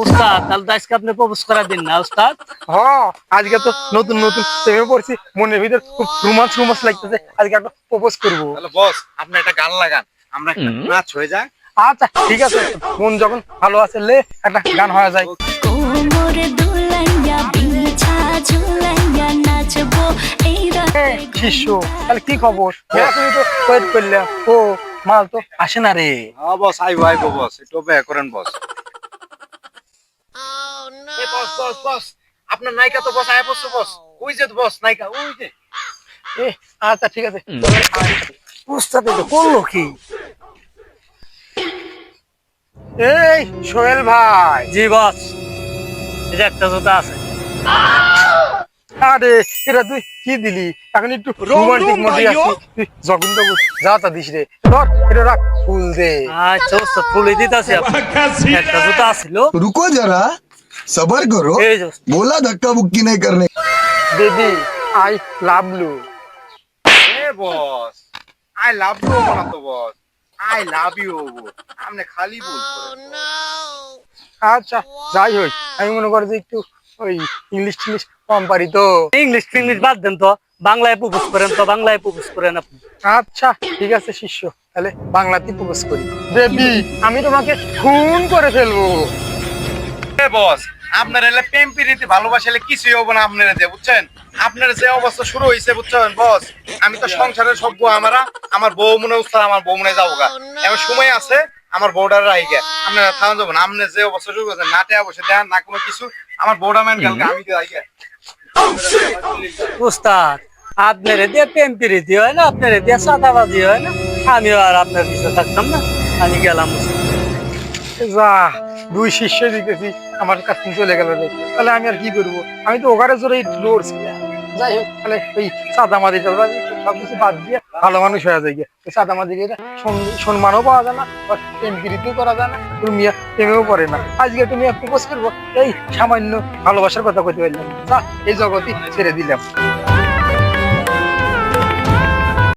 উস্তাদ তাহলে তো আজকে আপনি প্রপোজ করার দিন না উস্তাদ? হ, আজকে তো নতুন নতুন প্রেমে পড়ছি, মনের ভিতর খুব রোমান্স রোমান্স লাগতেছে, আজকে একটা প্রপোজ করবো। তাহলে বস আপনি একটা গান লাগান, আমরা একটা নাচ হয়ে যাক। আচ্ছা ঠিক আছে, মন যখন ভালো আছে লে একটা গান হয়ে যায়। কোমর দুলাইয়া বিছা ঝুলাইয়া নাচবো এই রাতে। শিষ্য, তাহলে কি খবর? তুমি তো ওয়েট করলাম, ও মাল তো আসে না রে। হ্যাঁ বস, আইবো আইবো বস, একটু অপেক্ষা করেন বস। এই বস বস বস, আপনার নায়িকা তো বস আয় বসছে বস। ওই যে বস নায়িকা, ওই যে। এ আচ্ছা ঠিক আছে। উস্তাদ এটা করলো কি? এই সোহেল ভাই। জি বস, এই যে একটা জুতা আছে। আরে এটা তুই কি দিলি? এখন একটু রোমান্টিক মোডে আছি, তুই যখন তখন যা তা দিস রে। ধর এটা রাখ, ফুল দে। আচ্ছা উস্তাদ ফুলে দিতেছি। একটা জুতা আছিল। रुको जरा सबर करो। এই যে উস্তাদ। बोला धक्का बुक्की नहीं करने। Baby I love you. এ বস, আই লাভ ইউ না তো বস, আই লাভ ইউ। আপনি খালি বলছেন। আচ্ছা যাই হোক, আমি মনে করি যে একটু ওই ইংলিশ টিংলিশ কম পারি তো। ইংলিশ ফিংলিশ বাদ দেন তো, বাংলায় প্রপোজ করেন তো, বাংলায় প্রপোজ করেন আপনি। আচ্ছা ঠিক আছে শিষ্য, তাহলে বাংলাতে প্রপোজ করি। বেবি আমি তোমাকে খুন করে ফেলবো। এ বস, আপনার এলে প্রেম প্রীতি ভালোবাসা এলে কিছুই হবো না আপনার দিয়ে, বুঝছেন? আপনার যে অবস্থা শুরু হয়েছে বুঝছেন বস, আমি তো সংসারের সভ্য, আমার বউ মনে উত্তর, আমার বউ মনে যাবো গা। এবার সময় আছে, আমার বউটার রাই গে, আপনারা থামান যাবো না। আপনার যে অবস্থা শুরু করছেন, না টেয়া বসে দেন না কোনো কিছু, আমার বউটা ম্যান কালকে আমি রাই গে। উস্তাদ আপনার দিয়ে প্রেম প্রীতি হয় না, আপনার দিয়ে সাদাবাজি হয় না, আমিও আর আপনার পিছনে থাকতাম না, আমি গেলাম। যা, দুই শিষ্য দিতেছি আমার কাছ থেকে চলে গেল রে। তাহলে আমি আর কি করবো? আমি তো ওখানে জোরে লড়ছি। যাই হোক, তাহলে ওই সাদামাদি সবকিছু বাদ দিয়ে ভালো মানুষ হয়ে যায় গিয়ে। ওই সাদামাদিকে সম্মানও পাওয়া যায় না, বা প্রেম প্রীতিও করা যায় না, তুমি প্রেমেও পড়ে না। আজকে তুমি প্রপোজ করবো, এই সামান্য ভালোবাসার কথা কইতে পারলাম, যা এই জগৎই ছেড়ে দিলাম।